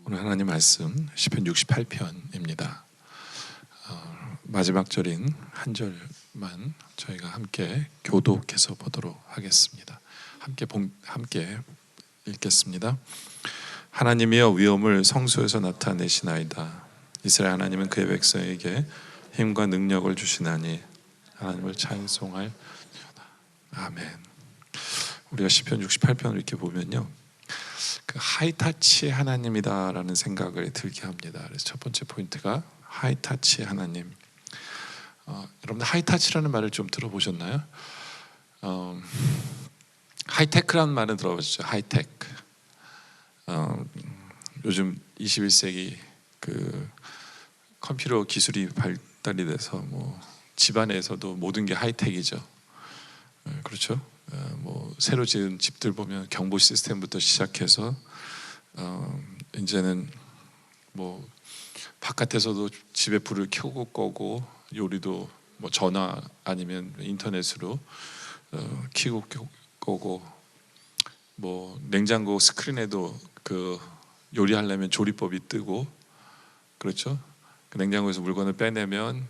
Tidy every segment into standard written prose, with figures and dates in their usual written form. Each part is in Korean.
오늘 하나님 말씀 시편 68편입니다. 마지막 절인 한 절만 저희가 함께 교독해서 보도록 하겠습니다. 함께 읽겠습니다. 하나님이여 위엄을 성소에서 나타내시나이다. 이스라엘 하나님은 그의 백성에게 힘과 능력을 주시나니 하나님을 찬송할 아멘. 우리가 시편 68편을 이렇게 보면요, 그 하이타치 하나님이다라는 생각을 들게 합니다. 그래서 첫 번째 포인트가 하이타치 하나님. 여러분들 하이타치라는 말을 좀 들어보셨나요? 하이테크라는 말은 들어보셨죠? 하이테크. 요즘 21세기 그 컴퓨터 기술이 발달이 돼서 뭐 집안에서도 모든 게 하이텍이죠. 그렇죠? 뭐 새로 지은 집들 보면 경보 시스템부터 시작해서 이제는 뭐 바깥에서도 집에 불을 켜고 꺼고, 요리도 뭐 전화 아니면 인터넷으로 켜고 꺼고, 뭐 냉장고 스크린에도 그 요리하려면 조리법이 뜨고, 그렇죠? 그 냉장고에서 물건을 빼내면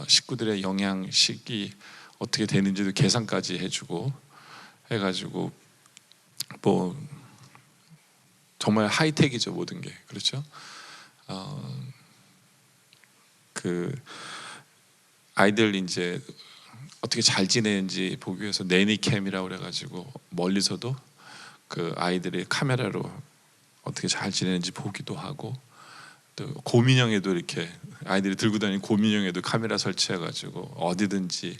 식구들의 영양식이 어떻게 되는지도 계산까지 해주고 해가지고 뭐 정말 하이텍이죠, 모든 게. 그렇죠? 그 아이들 이제 어떻게 잘 지내는지 보기 위해서 내니캠이라고 그래가지고 멀리서도 그 아이들의 카메라로 어떻게 잘 지내는지 보기도 하고, 또 곰인형에도 이렇게 아이들이 들고 다니는 곰인형에도 카메라 설치해가지고 어디든지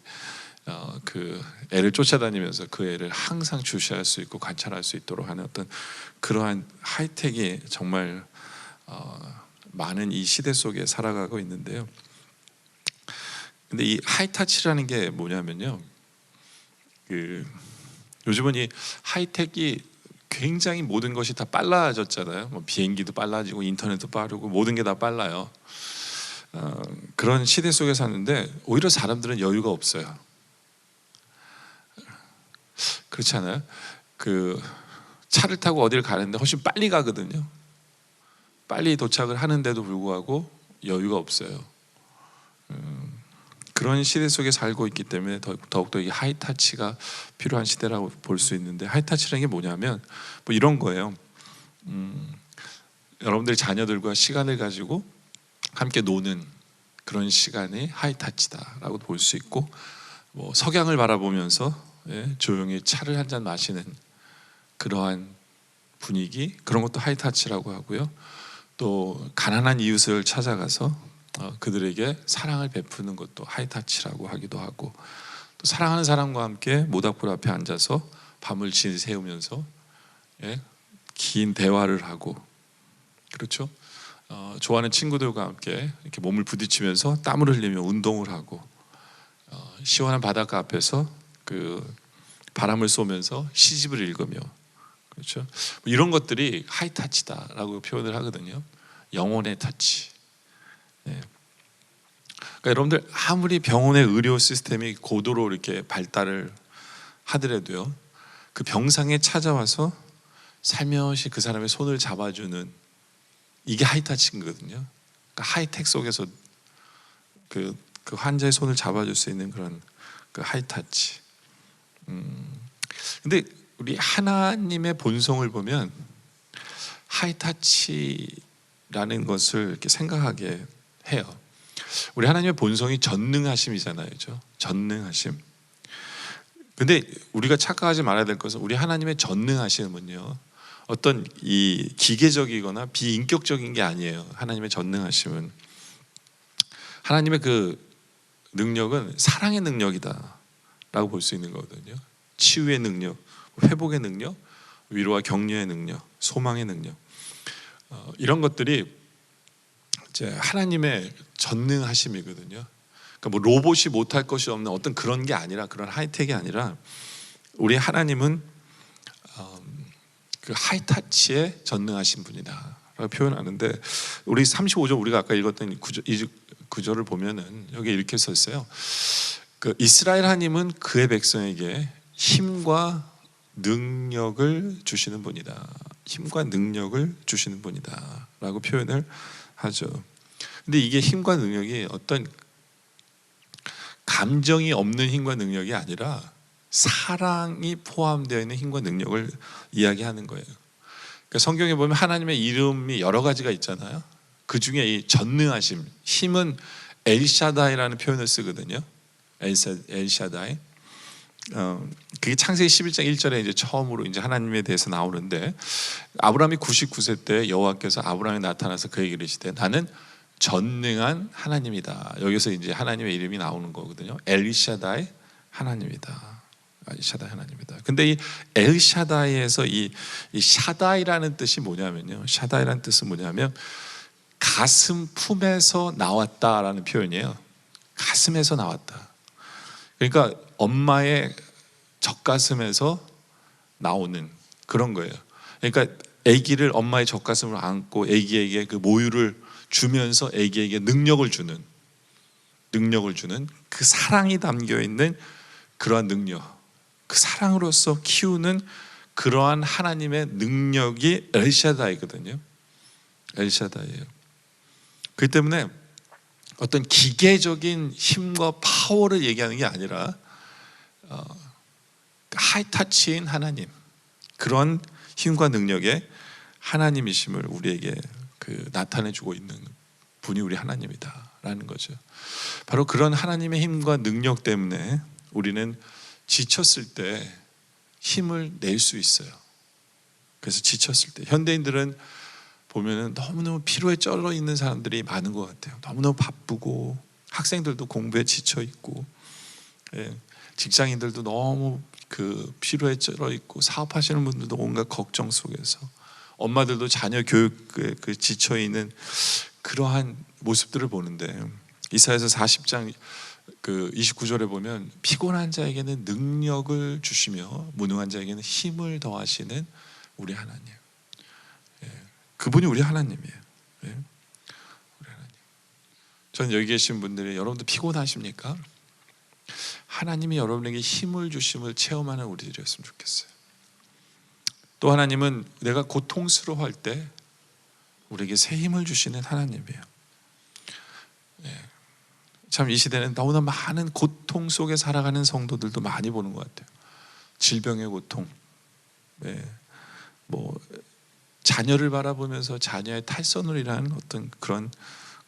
그 애를 쫓아다니면서 그 애를 항상 주시할 수 있고 관찰할 수 있도록 하는 어떤 그러한 하이텍이 정말 많은 이 시대 속에 살아가고 있는데요. 근데 이 하이타치라는 게 뭐냐면요, 그 요즘은 이 하이텍이 굉장히 모든 것이 다 빨라졌잖아요. 뭐 비행기도 빨라지고 인터넷도 빠르고 모든 게 다 빨라요. 그런 시대 속에 사는데 오히려 사람들은 여유가 없어요. 그렇지 않아요? 그 차를 타고 어디를 가는데 훨씬 빨리 가거든요. 빨리 도착을 하는데도 불구하고 여유가 없어요. 그런 시대 속에 살고 있기 때문에 더욱더 이 하이타치가 필요한 시대라고 볼 수 있는데, 하이타치라는 게 뭐냐면 뭐 이런 거예요. 여러분들이 자녀들과 시간을 가지고 함께 노는 그런 시간이 하이타치다라고 볼 수 있고, 뭐 석양을 바라보면서 조용히 차를 한 잔 마시는 그러한 분위기, 그런 것도 하이타치라고 하고요. 또 가난한 이웃을 찾아가서 그들에게 사랑을 베푸는 것도 하이타치라고 하기도 하고, 또 사랑하는 사람과 함께 모닥불 앞에 앉아서 밤을 지새우면서 긴 대화를 하고, 그렇죠? 좋아하는 친구들과 함께 이렇게 몸을 부딪히면서 땀을 흘리며 운동을 하고, 시원한 바닷가 앞에서 그 바람을 쏘면서 시집을 읽으며, 그렇죠? 뭐 이런 것들이 하이타치다라고 표현을 하거든요. 영혼의 타치. 그러니까 여러분들 아무리 병원의 의료 시스템이 고도로 이렇게 발달을 하더라도요, 그 병상에 찾아와서 살며시 그 사람의 손을 잡아주는, 이게 하이타치거든요. 그러니까 하이텍 속에서 그 환자의 손을 잡아줄 수 있는 그런 그 하이타치. 근데 우리 하나님의 본성을 보면 하이타치라는 것을 이렇게 생각하게 해요. 우리 하나님의 본성이 전능하심이잖아요, 그렇죠? 전능하심. 근데 우리가 착각하지 말아야 될 것은, 우리 하나님의 전능하심은요, 어떤 이 기계적이거나 비인격적인 게 아니에요. 하나님의 전능하심은, 하나님의 그 능력은 사랑의 능력이다라고 볼 수 있는 거거든요. 치유의 능력, 회복의 능력, 위로와 격려의 능력, 소망의 능력, 이런 것들이 이제 하나님의 전능하심이거든요. 그러니까 뭐 로봇이 못할 것이 없는 어떤 그런 게 아니라, 그런 하이텍이 아니라, 우리 하나님은 그 하이타치에 전능하신 분이다라고 표현하는데, 우리 35절 우리가 아까 읽었던 이 구절을 보면은 여기 이렇게 써 있어요. 그 이스라엘 하나님은 그의 백성에게 힘과 능력을 주시는 분이다. 힘과 능력을 주시는 분이다 라고 표현을 하죠. 근데 이게 힘과 능력이 어떤 감정이 없는 힘과 능력이 아니라 사랑이 포함되어 있는 힘과 능력을 이야기하는 거예요. 그러니까 성경에 보면 하나님의 이름이 여러 가지가 있잖아요. 그 중에 이 전능하심, 힘은 엘샤다이라는 표현을 쓰거든요. 엘샤다이. 그게 창세기 11장 1절에 이제 처음으로 이제 하나님에 대해서 나오는데, 아브라함이 99세 때 여호와께서 아브라함에 나타나서 그에게 이르시되 나는 전능한 하나님이다. 여기서 이제 하나님의 이름이 나오는 거거든요. 엘샤다이 하나님이다. 엘샤다이 하나님이다. 근데 이 엘샤다이에서 이 샤다이라는 뜻이 뭐냐면요. 샤다이라는 뜻은 뭐냐면 가슴 품에서 나왔다라는 표현이에요. 가슴에서 나왔다. 그러니까 엄마의 젖가슴에서 나오는 그런 거예요. 그러니까 아기를 엄마의 젖가슴으로 안고 아기에게 그 모유를 주면서 아기에게 능력을 주는 그 사랑이 담겨 있는 그러한 능력, 그 사랑으로서 키우는 그러한 하나님의 능력이 엘샤다이거든요. 엘샤다이예요. 그렇기 때문에 어떤 기계적인 힘과 파워를 얘기하는 게 아니라 하이타치인 하나님, 그런 힘과 능력의 하나님이심을 우리에게 나타내주고 있는 분이 우리 하나님이다라는 거죠. 바로 그런 하나님의 힘과 능력 때문에 우리는 지쳤을 때 힘을 낼 수 있어요. 그래서 지쳤을 때 현대인들은 보면은 너무너무 피로에 쩔어 있는 사람들이 많은 것 같아요. 너무너무 바쁘고 학생들도 공부에 지쳐 있고, 직장인들도 너무 피로에 쩔어 있고, 사업하시는 분들도 온갖 걱정 속에서, 엄마들도 자녀 교육에 지쳐 있는 그러한 모습들을 보는데, 이사야서 40장 29절에 보면 피곤한 자에게는 능력을 주시며 무능한 자에게는 힘을 더하시는 우리 하나님. 그분이 우리 하나님이에요. 우리 하나님. 저는 여기 계신 분들이 여러분도 피곤하십니까? 하나님이 여러분에게 힘을 주심을 체험하는 우리들이었으면 좋겠어요. 또 하나님은 내가 고통스러워할 때 우리에게 새 힘을 주시는 하나님이에요. 참 이 시대는 너무나 많은 고통 속에 살아가는 성도들도 많이 보는 것 같아요. 질병의 고통, 자녀를 바라보면서 자녀의 탈선을 일하는 어떤 그런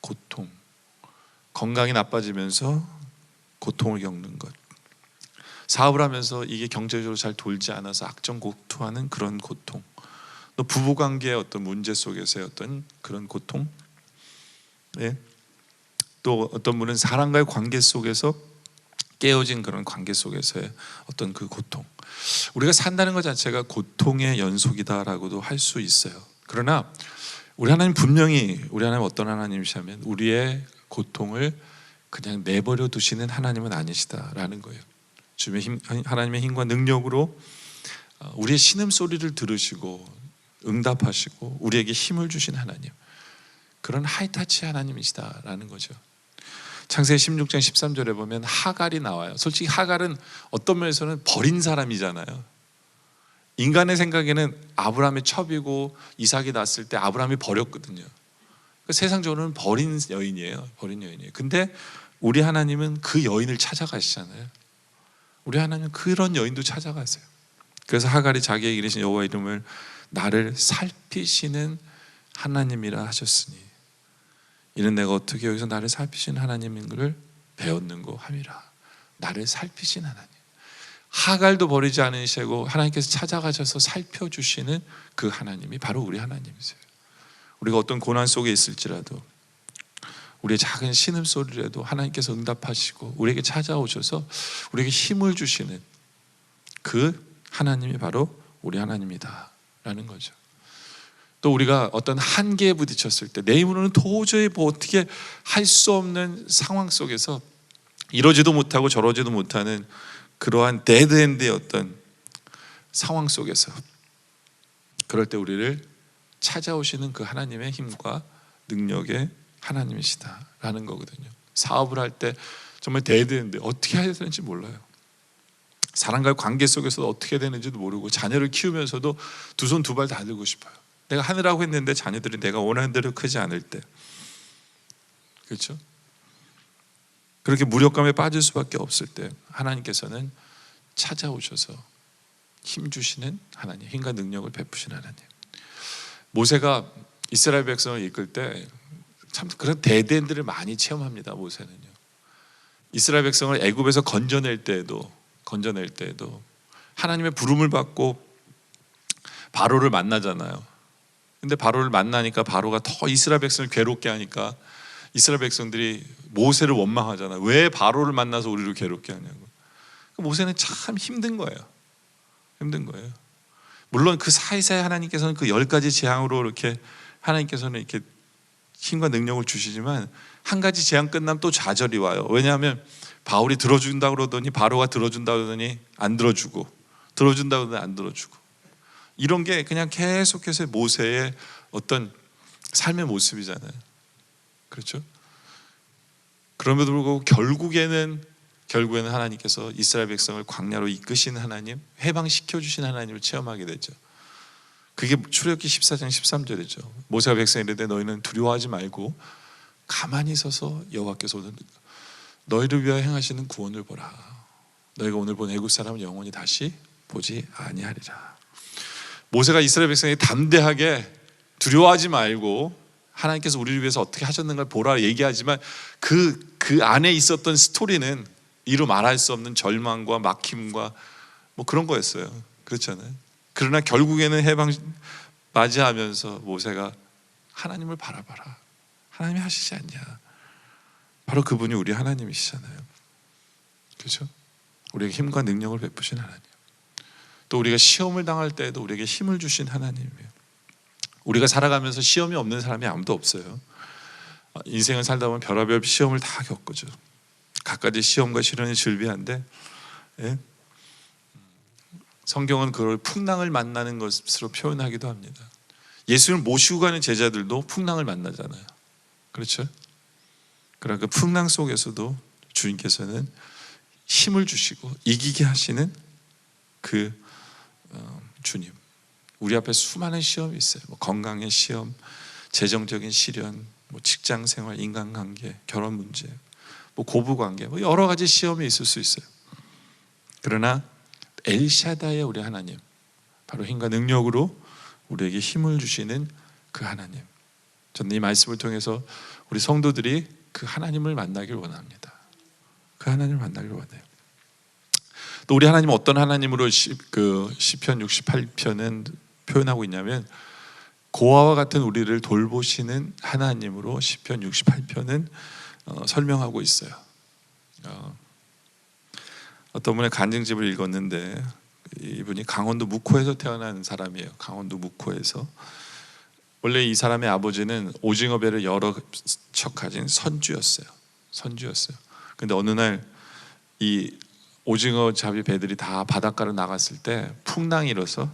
고통, 건강이 나빠지면서 고통을 겪는 것, 사업을 하면서 이게 경제적으로 잘 돌지 않아서 악정고투하는 그런 고통, 또 부부관계의 어떤 문제 속에서의 어떤 그런 고통, 또 어떤 분은 사람과의 관계 속에서 깨어진 그런 관계 속에서의 어떤 그 고통, 우리가 산다는 것 자체가 고통의 연속이다라고도 할 수 있어요. 그러나 우리 하나님 분명히, 우리 하나님 어떤 하나님이시냐면 우리의 고통을 그냥 내버려 두시는 하나님은 아니시다라는 거예요. 하나님의 힘과 능력으로 우리의 신음소리를 들으시고 응답하시고 우리에게 힘을 주신 하나님, 그런 하이타치 하나님이시다라는 거죠. 창세기 16장 13절에 보면 하갈이 나와요. 솔직히 하갈은 어떤 면에서는 버린 사람이잖아요. 인간의 생각에는 아브라함의 첩이고 이삭이 낳았을 때 아브라함이 버렸거든요. 세상적으로는 버린 여인이에요. 근데 우리 하나님은 그 여인을 찾아가시잖아요. 우리 하나님은 그런 여인도 찾아가세요. 그래서 하갈이 자기에게 이르신 여호와 이름을 나를 살피시는 하나님이라 하셨으니 이는 내가 어떻게 여기서 나를 살피시는 하나님인 것을 배웠는고 함이라. 나를 살피신 하나님, 하갈도 버리지 않으시고 하나님께서 찾아가셔서 살펴주시는 그 하나님이 바로 우리 하나님이세요. 우리가 어떤 고난 속에 있을지라도, 우리의 작은 신음소리라도 하나님께서 응답하시고 우리에게 찾아오셔서 우리에게 힘을 주시는 그 하나님이 바로 우리 하나님이다 라는 거죠. 또 우리가 어떤 한계에 부딪혔을 때, 내 힘으로는 도저히 어떻게 할 수 없는 상황 속에서 이러지도 못하고 저러지도 못하는 그러한 데드엔드의 어떤 상황 속에서, 그럴 때 우리를 찾아오시는 그 하나님의 힘과 능력의 하나님이시다라는 거거든요. 사업을 할 때 정말 데드엔드, 어떻게 해야 되는지 몰라요. 사람과의 관계 속에서도 어떻게 되는지도 모르고 자녀를 키우면서도 두 손 두 발 다 들고 싶어요. 내가 하느라고 했는데 자녀들이 내가 원하는 대로 크지 않을 때, 그렇죠? 그렇게 무력감에 빠질 수밖에 없을 때 하나님께서는 찾아오셔서 힘 주시는 하나님, 힘과 능력을 베푸시는 하나님. 모세가 이스라엘 백성을 이끌 때 참 그런 대대들을 많이 체험합니다. 모세는요. 이스라엘 백성을 애굽에서 건져낼 때에도 하나님의 부름을 받고 바로를 만나잖아요. 근데 바로를 만나니까 바로가 더 이스라엘 백성을 괴롭게 하니까 이스라엘 백성들이 모세를 원망하잖아요. 왜 바로를 만나서 우리를 괴롭게 하냐고. 모세는 참 힘든 거예요. 물론 그 사이사이 하나님께서는 그 10가지 재앙으로 이렇게 하나님께서는 이렇게 힘과 능력을 주시지만 한 가지 재앙 끝나면 또 좌절이 와요. 왜냐하면 바울이 들어준다 그러더니 바로가 들어준다 그러더니 안 들어주고, 들어준다 그러더니 안 들어주고, 이런 게 그냥 계속해서 모세의 어떤 삶의 모습이잖아요. 그렇죠? 그럼에도 불구하고 결국에는 하나님께서 이스라엘 백성을 광야로 이끄신 하나님, 해방시켜 주신 하나님을 체험하게 되죠. 그게 출애굽기 14장 13절이죠. 모세가 백성에 이르되 너희는 두려워하지 말고 가만히 서서 여호와께서 너희를 위하여 행하시는 구원을 보라. 너희가 오늘 본 애굽 사람은 영원히 다시 보지 아니하리라. 모세가 이스라엘 백성에게 담대하게 두려워하지 말고 하나님께서 우리를 위해서 어떻게 하셨는가를 보라 얘기하지만 그 안에 있었던 스토리는 이루 말할 수 없는 절망과 막힘과 뭐 그런 거였어요. 그렇잖아요. 그러나 결국에는 해방 맞이하면서 모세가 하나님을 바라봐라. 하나님이 하시지 않냐. 바로 그분이 우리 하나님이시잖아요. 그렇죠? 우리에게 힘과 능력을 베푸신 하나님. 또 우리가 시험을 당할 때에도 우리에게 힘을 주신 하나님이에요. 우리가 살아가면서 시험이 없는 사람이 아무도 없어요. 인생을 살다 보면 별의별 시험을 다 겪죠. 갖가지 시험과 시련이 즐비한데, 예? 성경은 그걸 풍랑을 만나는 것으로 표현하기도 합니다. 예수를 모시고 가는 제자들도 풍랑을 만나잖아요. 그렇죠? 그러나 그 풍랑 속에서도 주님께서는 힘을 주시고 이기게 하시는 그 주님. 우리 앞에 수많은 시험이 있어요. 뭐 건강의 시험, 재정적인 시련, 뭐 직장 생활, 인간관계, 결혼 문제, 뭐 고부관계, 뭐 여러 가지 시험이 있을 수 있어요. 그러나 엘샤다의 우리 하나님, 바로 힘과 능력으로 우리에게 힘을 주시는 그 하나님. 저는 이 말씀을 통해서 우리 성도들이 그 하나님을 만나길 원합니다. 그 하나님을 만나길 원해요. 또 우리 하나님은 어떤 하나님으로 시편 68편은 표현하고 있냐면 고아와 같은 우리를 돌보시는 하나님으로 시편 68편은 설명하고 있어요. 어떤 분의 간증집을 읽었는데 이분이 강원도 묵호에서 태어난 사람이에요. 강원도 묵호에서. 원래 이 사람의 아버지는 오징어 배를 여러 척 가진 선주였어요. 근데 어느 날 이 오징어 잡이 배들이 다 바닷가로 나갔을 때 풍랑이 일어서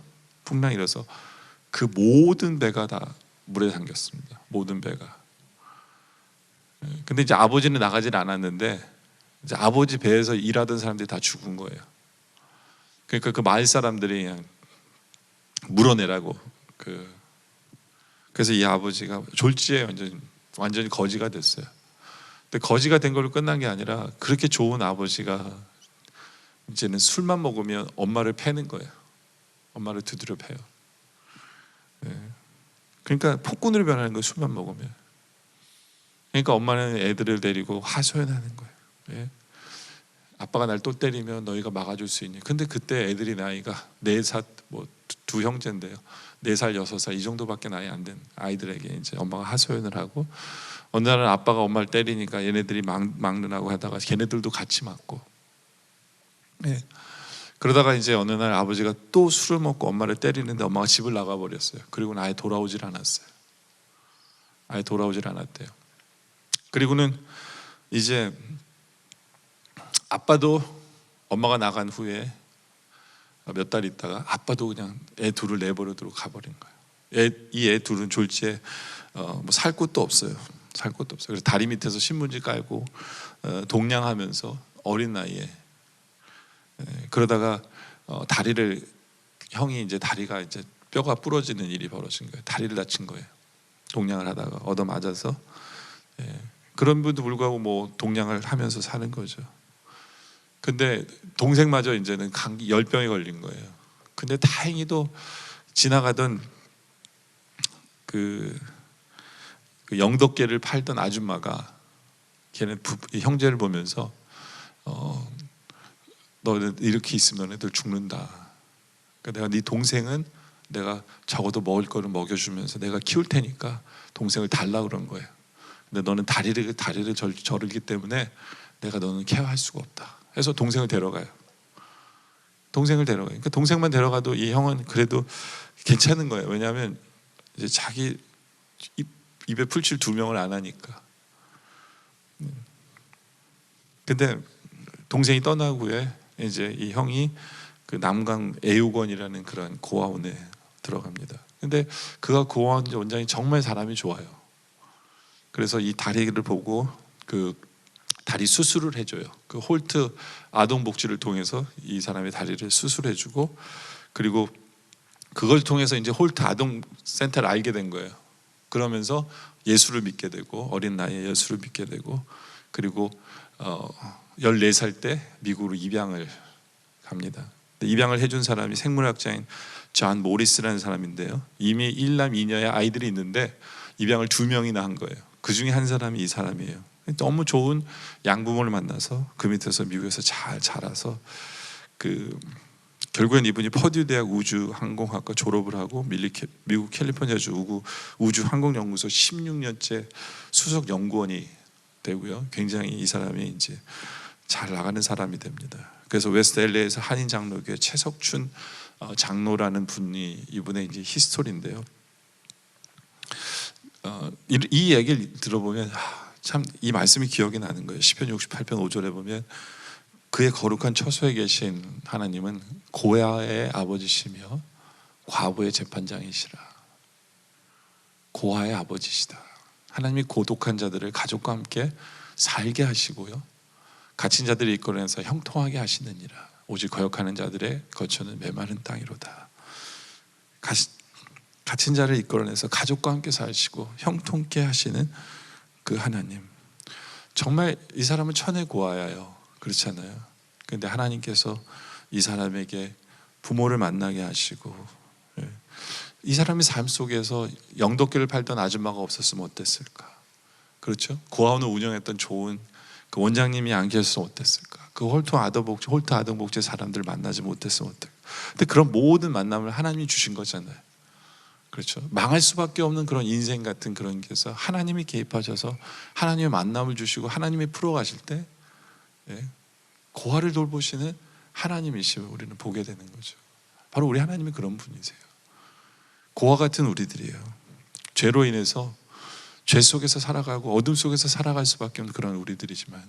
그 모든 배가 다 물에 잠겼습니다. 모든 배가. 근데 이제 아버지는 나가질 않았는데 이제 아버지 배에서 일하던 사람들이 다 죽은 거예요. 그러니까 그 마을 사람들이 그냥 물어내라고 그래서 이 아버지가 졸지에 완전히 거지가 됐어요. 근데 거지가 된 걸로 끝난 게 아니라 그렇게 좋은 아버지가 이제는 술만 먹으면 엄마를 패는 거예요. 엄마를 두드려 패요. 그러니까 폭군으로 변하는 거예요. 술만 먹으면. 그러니까 엄마는 애들을 데리고 하소연하는 거예요. 아빠가 날 또 때리면 너희가 막아줄 수 있니? 근데 그때 애들이 나이가 4살, 뭐 두 형제인데요. 4살, 6살 이 정도밖에 나이 안 된 아이들에게 이제 엄마가 하소연을 하고 어느 날은 아빠가 엄마를 때리니까 얘네들이 막느라고 하다가 걔네들도 같이 맞고. 그러다가 이제 어느 날 아버지가 또 술을 먹고 엄마를 때리는데 엄마가 집을 나가버렸어요. 그리고는 아예 돌아오질 않았어요. 아예 돌아오질 않았대요. 그리고는 이제 아빠도 엄마가 나간 후에 몇 달 있다가 아빠도 그냥 애 둘을 내버려 두고 가버린 거예요. 이 애 둘은 졸지에 뭐 살 곳도 없어요. 그래서 다리 밑에서 신문지 깔고 동냥하면서 어린 나이에 그러다가 형이 이제 다리가 이제 뼈가 부러지는 일이 벌어진 거예요. 다리를 다친 거예요. 동냥을 하다가 얻어 맞아서. 그런 분도 불구하고 뭐 동냥을 하면서 사는 거죠. 근데 동생마저 이제는 감기 열병에 걸린 거예요. 근데 다행히도 지나가던 그 영덕계를 팔던 아줌마가 걔는 형제를 보면서 너는 이렇게 있으면 너네들 죽는다. 그러니까 내가 네 동생은 내가 적어도 먹을 거를 먹여주면서 내가 키울 테니까 동생을 달라 그런 거예요. 근데 너는 다리를 저르기 때문에 내가 너는 케어할 수가 없다. 해서 동생을 데려가요. 그러니까 동생만 데려가도 이 형은 그래도 괜찮은 거예요. 왜냐하면 이제 자기 입에 풀칠 2명을 안 하니까. 근데 동생이 떠나고 후에 이제 이 형이 그 남강 애육원이라는 그런 고아원에 들어갑니다. 근데 그가 고아원 원장이 정말 사람이 좋아요. 그래서 이 다리를 보고 그 다리 수술을 해줘요. 그 홀트 아동복지를 통해서 이 사람의 다리를 수술해주고, 그리고 그걸 통해서 이제 홀트 아동센터를 알게 된 거예요. 그러면서 예수를 믿게 되고, 어린 나이에 예수를 믿게 되고, 그리고 14살 때 미국으로 입양을 갑니다. 입양을 해준 사람이 생물학자인 존 모리스라는 사람인데요, 이미 1남 2녀의 아이들이 있는데 입양을 2명이나 한 거예요. 그 중에 한 사람이 이 사람이에요. 너무 좋은 양부모를 만나서 그 밑에서 미국에서 잘 자라서 결국엔 이분이 퍼듀 대학 우주항공학과 졸업을 하고 미국 캘리포니아주 우주항공연구소 16년째 수석 연구원이 되고요. 굉장히 이 사람이 이제 잘 나가는 사람이 됩니다. 그래서 웨스트 LA에서 한인 장로교회 최석춘 장로라는 분이 이분의 이제 히스토리인데요. 이 얘기를 들어보면 참 이 말씀이 기억이 나는 거예요. 시편 68편 5절에 보면 그의 거룩한 처소에 계신 하나님은 고아의 아버지시며 과부의 재판장이시라. 고아의 아버지시다. 하나님이 고독한 자들을 가족과 함께 살게 하시고요, 갇힌 자들을 이끌어내서 형통하게 하시느니라. 오직 거역하는 자들의 거처는 메마른 땅이로다. 갇힌 자를 이끌어내서 가족과 함께 사시고 형통케 하시는 그 하나님, 정말 이 사람은 천의 고아예요. 그렇잖아요. 그런데 하나님께서 이 사람에게 부모를 만나게 하시고, 이 사람의 삶 속에서 영덕교를 팔던 아줌마가 없었으면 어땠을까? 그렇죠? 고아원을 운영했던 좋은 그 원장님이 안 계셨으면 어땠을까? 그 홀트 아동복지 사람들 만나지 못했으면 어떨까? 근데 그런 모든 만남을 하나님이 주신 거잖아요. 그렇죠? 망할 수밖에 없는 그런 인생 같은 그런 게서 하나님이 개입하셔서 하나님의 만남을 주시고 하나님이 풀어가실 때 고아를 돌보시는 하나님이심을 우리는 보게 되는 거죠. 바로 우리 하나님이 그런 분이세요. 고아 같은 우리들이에요. 죄로 인해서 죄 속에서 살아가고 어둠 속에서 살아갈 수밖에 없는 그런 우리들이지만,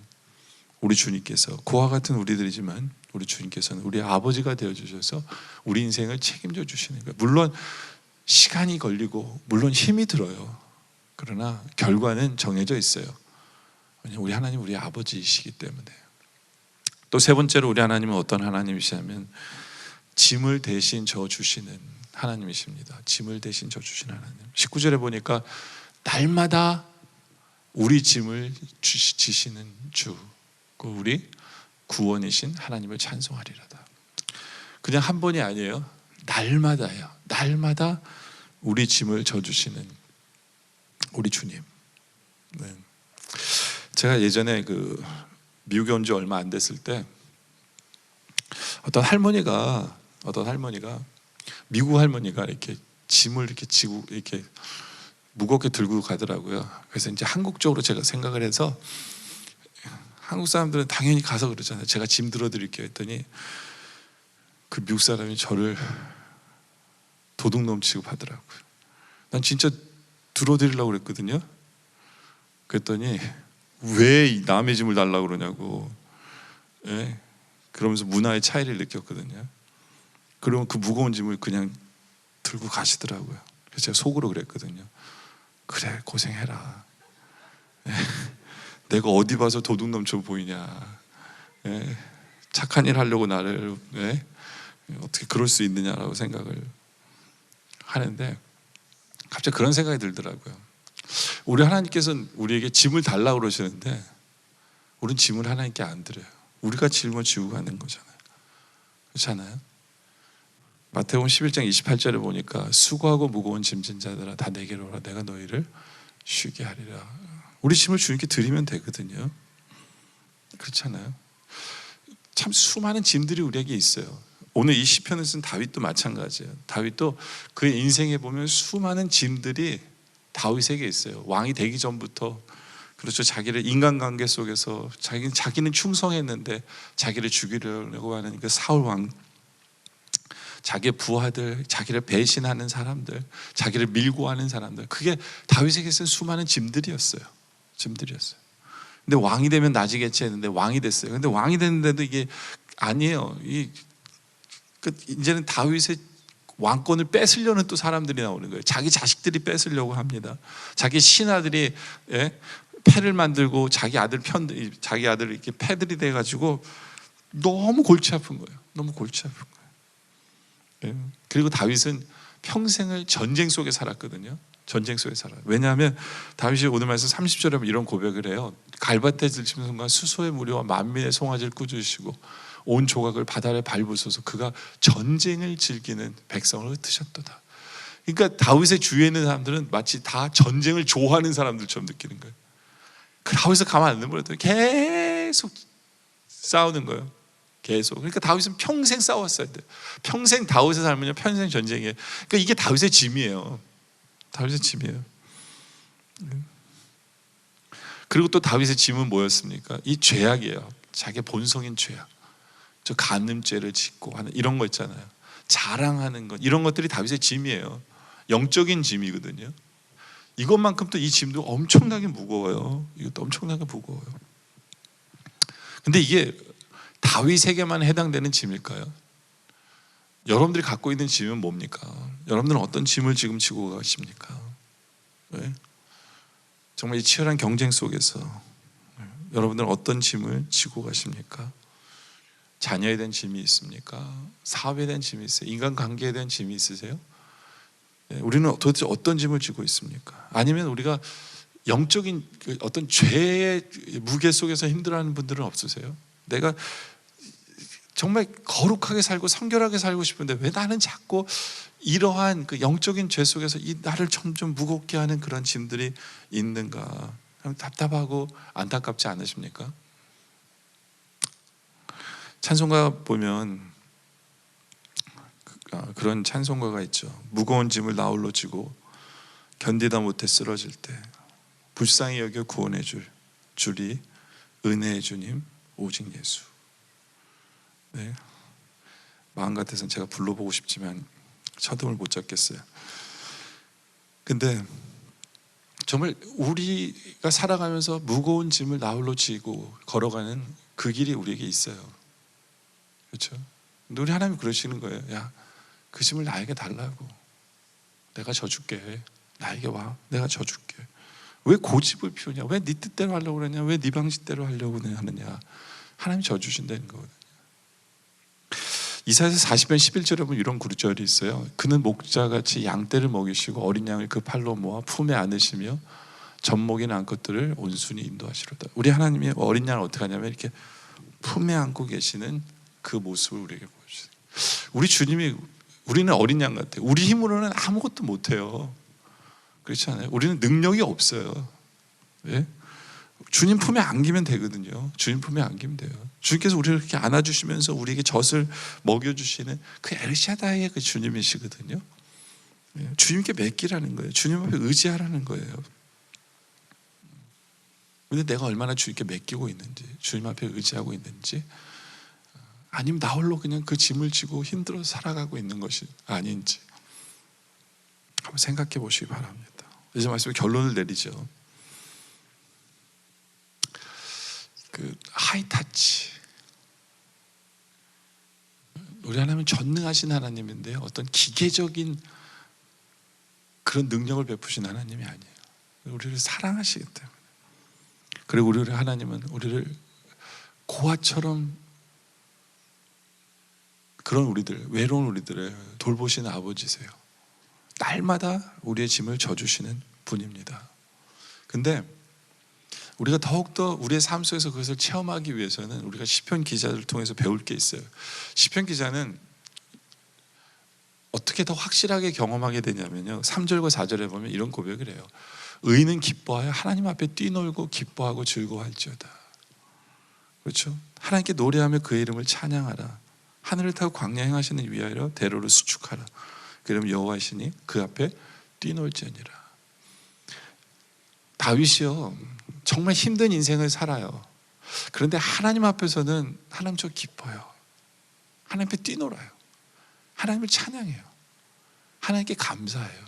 우리 주님께서 고아 같은 우리들이지만 우리 주님께서는 우리 아버지가 되어주셔서 우리 인생을 책임져 주시는 거예요. 물론 시간이 걸리고 물론 힘이 들어요. 그러나 결과는 정해져 있어요. 왜냐하면 우리 하나님 우리 아버지이시기 때문에. 또 세 번째로 우리 하나님은 어떤 하나님이시냐면 짐을 대신 져 주시는 하나님이십니다. 짐을 대신 져 주시는 하나님. 19절에 보니까 날마다 우리 짐을 지시는 주, 그 우리 구원이신 하나님을 찬송하리로다. 그냥 한 번이 아니에요. 날마다요. 날마다 우리 짐을 져주시는 우리 주님. 네. 제가 예전에 미국에 온 지 얼마 안 됐을 때 어떤 할머니가 미국 할머니가 이렇게 짐을 이렇게 지고 이렇게 무겁게 들고 가더라고요. 그래서 이제 한국적으로 제가 생각을 해서, 한국 사람들은 당연히 가서 그러잖아요. 제가 짐 들어드릴게요 했더니 그 미국 사람이 저를 도둑놈 취급하더라고요. 난 진짜 들어드리려고 그랬거든요. 그랬더니 왜 남의 짐을 달라고 그러냐고, 그러면서 문화의 차이를 느꼈거든요. 그러면 그 무거운 짐을 그냥 들고 가시더라고요. 그래서 제가 속으로 그랬거든요. 그래, 고생해라. 내가 어디 봐서 도둑놈처럼 보이냐. 착한 일 하려고 나를 어떻게 그럴 수 있느냐라고 생각을 하는데 갑자기 그런 생각이 들더라고요. 우리 하나님께서는 우리에게 짐을 달라고 그러시는데 우리는 짐을 하나님께 안 드려요. 우리가 짊어 지고 가는 거잖아요. 그렇잖아요. 마태복음 11장 28절에 보니까 수고하고 무거운 짐진 자들아 다 내게로 오라 내가 너희를 쉬게 하리라. 우리 짐을 주님께 드리면 되거든요. 그렇잖아요. 참 수많은 짐들이 우리에게 있어요. 오늘 이 시편을 쓴 다윗도 마찬가지예요. 다윗도 그의 인생에 보면 수많은 짐들이 다윗에게 있어요. 왕이 되기 전부터 그렇죠. 자기를 인간관계 속에서 자기는 충성했는데 자기를 죽이려고 하는 그 사울 왕, 자기의 부하들, 자기를 배신하는 사람들, 자기를 밀고 하는 사람들, 그게 다윗에게 쓴 수많은 짐들이었어요. 근데 왕이 되면 나지겠지 했는데 왕이 됐어요. 근데 왕이 됐는데도 이게 아니에요. 이제는 다윗의 왕권을 뺏으려는 또 사람들이 나오는 거예요. 자기 자식들이 뺏으려고 합니다. 자기 신하들이 패를 만들고 자기 아들 이렇게 패들이 돼가지고 너무 골치 아픈 거예요. 너무 골치 아픈 거예요. 그리고 다윗은 평생을 전쟁 속에 살았거든요. 전쟁 속에 살아요. 왜냐하면 다윗이 오늘 말씀 30절에 보면 이런 고백을 해요. 갈밭에 들치는 순간 수소의 무리와 만민의 송아지를 꾸짖으시고 온 조각을 바다에 밟으소서 그가 전쟁을 즐기는 백성을 흩으셨도다. 그러니까 다윗의 주위에 있는 사람들은 마치 다 전쟁을 좋아하는 사람들처럼 느끼는 거예요. 그 다윗을 가만 안 두면 계속 싸우는 거예요. 계속. 그러니까 다윗은 평생 싸웠어야 돼요. 평생 다윗의 삶은요, 평생 전쟁이에요. 그러니까 이게 다윗의 짐이에요. 다윗의 짐이에요. 그리고 또 다윗의 짐은 뭐였습니까? 이 죄악이에요. 자기의 본성인 죄악. 저 간음죄를 짓고 하는 이런 거 있잖아요. 자랑하는 것, 이런 것들이 다윗의 짐이에요. 영적인 짐이거든요. 이것만큼 또 이 짐도 엄청나게 무거워요. 이것도 엄청나게 무거워요. 근데 이게 다윗에게만 해당되는 짐일까요? 여러분들이 갖고 있는 짐은 뭡니까? 여러분들은 어떤 짐을 지금 지고 가십니까? 왜? 정말 이 치열한 경쟁 속에서 여러분들은 어떤 짐을 지고 가십니까? 자녀에 대한 짐이 있습니까? 사업에 대한 짐이 있어요? 인간관계에 대한 짐이 있으세요? 우리는 도대체 어떤 짐을 지고 있습니까? 아니면 우리가 영적인 어떤 죄의 무게 속에서 힘들어하는 분들은 없으세요? 내가 정말 거룩하게 살고 성결하게 살고 싶은데 왜 나는 자꾸 이러한 그 영적인 죄 속에서 이 나를 점점 무겁게 하는 그런 짐들이 있는가? 답답하고 안타깝지 않으십니까? 찬송가 보면 그런 찬송가가 있죠. 무거운 짐을 나 홀로 지고 견디다 못해 쓰러질 때 불쌍히 여겨 구원해 줄이 은혜의 주님 오직 예수. 네. 마음 같아서는 제가 불러보고 싶지만 첫음을 못 잡겠어요. 근데 정말 우리가 살아가면서 무거운 짐을 나 홀로 지고 걸어가는 그 길이 우리에게 있어요. 그렇죠? 근데 우리 하나님 그러시는 거예요. 야, 그 짐을 나에게 달라고. 내가 져줄게. 나에게 와. 내가 져줄게. 왜 고집을 피우냐? 왜 네 뜻대로 하려고 그러냐? 왜 네 방식대로 하려고 하느냐? 하나님이 져주신다는 거거든요. 이사야서 40편 11절에 보면 이런 구절이 있어요. 그는 목자같이 양떼를 먹이시고 어린 양을 그 팔로 모아 품에 안으시며 젖먹이는 암컷들을 온순히 인도하시로다. 우리 하나님이 어린 양을 어떻게 하냐면 이렇게 품에 안고 계시는 그 모습을 우리에게 보여주세요. 우리는 어린 양 같아요. 우리 힘으로는 아무것도 못해요. 그렇지 않아요? 우리는 능력이 없어요. 왜? 주님 품에 안기면 되거든요. 주님 품에 안기면 돼요. 주님께서 우리를 이렇게 안아주시면서 우리에게 젖을 먹여주시는 그 엘샤다이의 그 주님이시거든요. 주님께 맡기라는 거예요. 주님 앞에 의지하라는 거예요. 근데 내가 얼마나 주님께 맡기고 있는지, 주님 앞에 의지하고 있는지, 아니면 나 홀로 그냥 그 짐을 지고 힘들어서 살아가고 있는 것이 아닌지 한번 생각해 보시기 바랍니다. 이제 말씀에 결론을 내리죠. 그 하이타치, 우리 하나님은 전능하신 하나님인데요, 어떤 기계적인 그런 능력을 베푸신 하나님이 아니에요. 우리를 사랑하시기 때문에. 그리고 우리 하나님은 우리를 고아처럼 그런 우리들, 외로운 우리들을 돌보시는 아버지세요. 날마다 우리의 짐을 져주시는 분입니다. 근데 우리가 더욱더 우리의 삶 속에서 그것을 체험하기 위해서는 우리가 시편 기자를 통해서 배울 게 있어요. 시편 기자는 어떻게 더 확실하게 경험하게 되냐면요, 3절과 4절에 보면 이런 고백을 해요. 의인은 기뻐하여 하나님 앞에 뛰놀고 기뻐하고 즐거워할지어다. 그렇죠? 하나님께 노래하며 그의 이름을 찬양하라. 하늘을 타고 광야 행하시는 위하여 대로를 수축하라. 그러면 여호와시니 그 앞에 뛰놀지니라. 다윗이요, 정말 힘든 인생을 살아요. 그런데 하나님 앞에서는 하나님 저 기뻐요. 하나님 앞에 뛰놀아요. 하나님을 찬양해요. 하나님께 감사해요.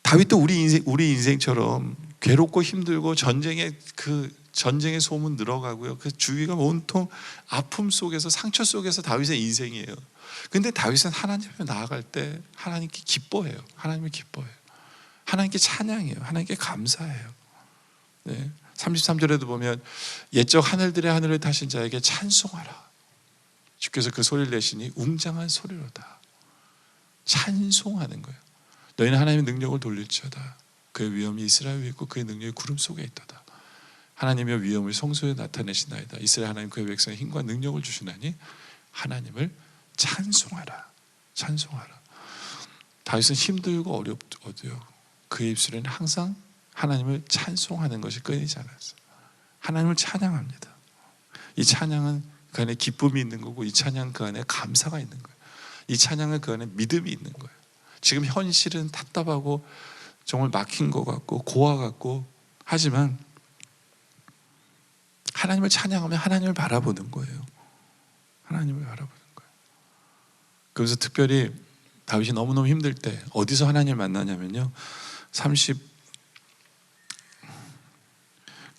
다윗도 우리 인생처럼 괴롭고 힘들고 전쟁의 소문 늘어가고요. 그 주위가 온통 아픔 속에서, 상처 속에서 다윗의 인생이에요. 근데 다윗은 하나님 앞에 나아갈 때 하나님께 기뻐해요. 하나님을 기뻐해요. 하나님께 찬양해요. 하나님께 감사해요. 네. 33절에도 보면 옛적 하늘들의 하늘을 타신 자에게 찬송하라. 주께서 그 소리를 내시니 웅장한 소리로다. 찬송하는 거예요. 너희는 하나님의 능력을 돌릴지어다. 그의 위엄이 이스라엘 위에 있고 그의 능력이 구름 속에 있도다. 하나님의 위엄을 성소에 나타내시나이다. 이스라엘 하나님 그의 백성에 힘과 능력을 주시나니 하나님을 찬송하라. 찬송하라. 다윗은 힘들고 어려워도요, 그의 입술에는 항상 하나님을 찬송하는 것이 끊이지 않았어요. 하나님을 찬양합니다. 이 찬양은 그 안에 기쁨이 있는 거고, 이 찬양은 그 안에 감사가 있는 거예요. 이 찬양은 그 안에 믿음이 있는 거예요. 지금 현실은 답답하고 정말 막힌 것 같고 고와 같고 하지만 하나님을 찬양하면 하나님을 바라보는 거예요. 하나님을 바라보는 거예요. 그래서 특별히 다윗이 너무너무 힘들 때 어디서 하나님을 만나냐면요,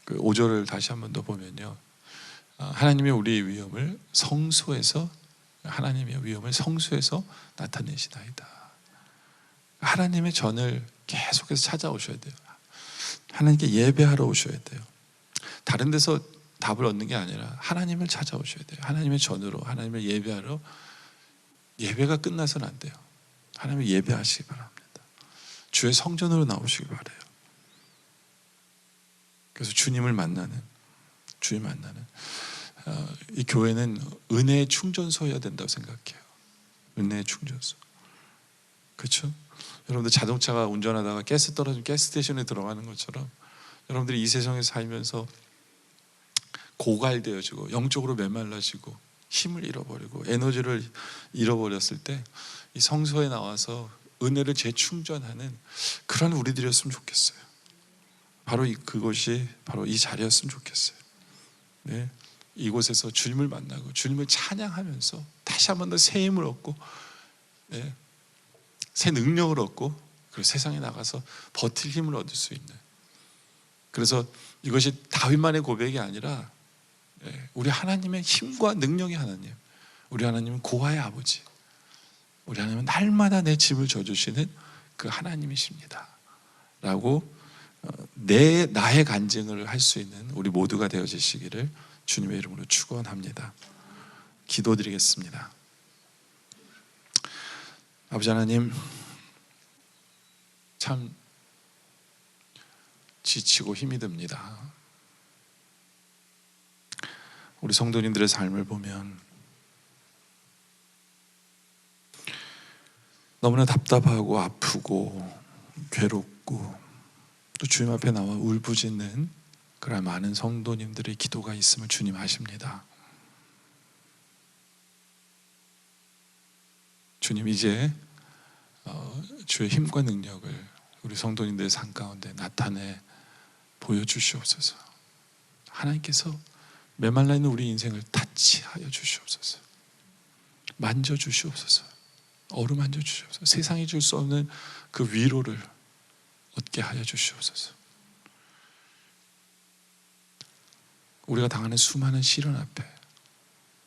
35절을 다시 한 번 더 보면요, 하나님의 우리의 위엄을 성소에서, 하나님의 위엄을 성소에서 나타내시나이다. 하나님의 전을 계속해서 찾아오셔야 돼요. 하나님께 예배하러 오셔야 돼요. 다른 데서 답을 얻는 게 아니라 하나님을 찾아오셔야 돼요. 하나님의 전으로, 하나님을 예배하러. 예배가 끝나서는 안 돼요. 하나님을 예배하시기 바랍니다. 주의 성전으로 나오시기 바라요. 그래서 주님을 만나는, 이 교회는 은혜의 충전소여야 된다고 생각해요. 은혜의 충전소. 그렇죠? 여러분들 자동차가 운전하다가 가스 떨어지면 가스 스테이션에 들어가는 것처럼 여러분들이 이 세상에서 살면서 고갈되어지고 영적으로 메말라지고 힘을 잃어버리고 에너지를 잃어버렸을 때 이 성소에 나와서 은혜를 재충전하는 그런 우리들이었으면 좋겠어요. 그것이 바로 이 자리였으면 좋겠어요. 네. 이곳에서 주님을 만나고 주님을 찬양하면서 다시 한 번 더 새 힘을 얻고, 네, 새 능력을 얻고, 그리고 세상에 나가서 버틸 힘을 얻을 수 있는. 그래서 이것이 다윗만의 고백이 아니라, 네, 우리 하나님의 힘과 능력의 하나님, 우리 하나님은 고아의 아버지, 우리 하나님은 날마다 내 짐을 져주시는 그 하나님이십니다 라고 나의 간증을 할 수 있는 우리 모두가 되어지시기를 주님의 이름으로 축원합니다. 기도드리겠습니다. 아버지 하나님, 참 지치고 힘이 듭니다. 우리 성도님들의 삶을 보면 너무나 답답하고 아프고 괴롭고 또 주님 앞에 나와 울부짖는 그런 많은 성도님들의 기도가 있음을 주님 아십니다. 주님, 이제 주의 힘과 능력을 우리 성도님들의 삶 가운데 나타내 보여주시옵소서. 하나님께서 메말라 있는 우리 인생을 타치하여 주시옵소서. 만져주시옵소서. 어루만져 주시옵소서. 세상이 줄 수 없는 그 위로를 얻게 하여 주시옵소서. 우리가 당하는 수많은 시련 앞에,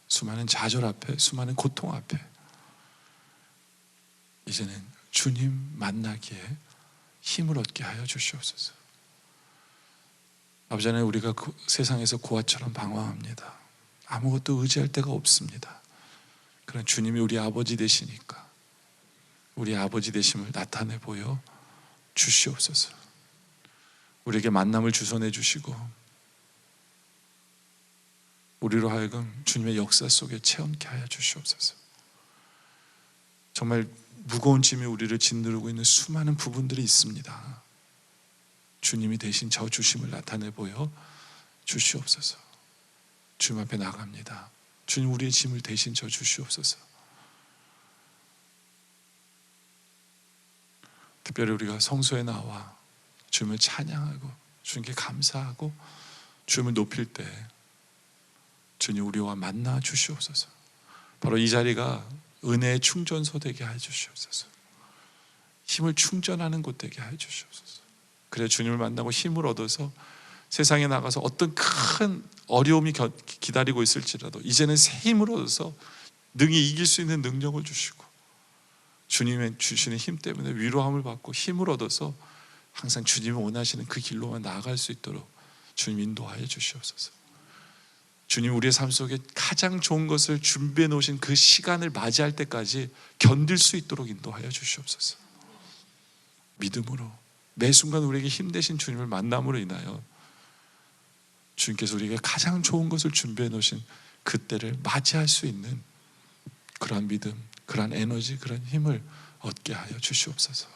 수많은 좌절 앞에, 수많은 고통 앞에 이제는 주님 만나기에 힘을 얻게 하여 주시옵소서. 아버지 하나님, 우리가 세상에서 고아처럼 방황합니다. 아무것도 의지할 데가 없습니다. 그런 주님이 우리 아버지 되시니까 우리 아버지 되심을 나타내 보여 주시옵소서. 우리에게 만남을 주선해 주시고 우리로 하여금 주님의 역사 속에 체험케 하여 주시옵소서. 정말 무거운 짐이 우리를 짓누르고 있는 수많은 부분들이 있습니다. 주님이 대신 저 주심을 나타내 보여 주시옵소서. 주님 앞에 나갑니다. 주님, 우리의 짐을 대신 져 주시옵소서. 특별히 우리가 성소에 나와 주님을 찬양하고 주님께 감사하고 주님을 높일 때 주님 우리와 만나 주시옵소서. 바로 이 자리가 은혜의 충전소 되게 해 주시옵소서. 힘을 충전하는 곳 되게 해 주시옵소서. 그래 주님을 만나고 힘을 얻어서 세상에 나가서 어떤 큰 어려움이 기다리고 있을지라도 이제는 새 힘을 얻어서 능히 이길 수 있는 능력을 주시고 주님의 주시는 힘 때문에 위로함을 받고 힘을 얻어서 항상 주님이 원하시는 그 길로만 나아갈 수 있도록 주님 인도하여 주시옵소서. 주님, 우리의 삶 속에 가장 좋은 것을 준비해 놓으신 그 시간을 맞이할 때까지 견딜 수 있도록 인도하여 주시옵소서. 믿음으로 매 순간 우리에게 힘 되신 주님을 만남으로 인하여 주님께서 우리에게 가장 좋은 것을 준비해 놓으신 그때를 맞이할 수 있는 그러한 믿음, 그러한 에너지, 그러한 힘을 얻게 하여 주시옵소서.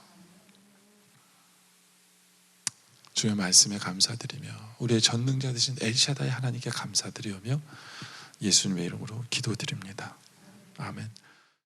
주의 말씀에 감사드리며 우리의 전능자 되신 엘샤다이 하나님께 감사드리며 예수님의 이름으로 기도드립니다. 아멘.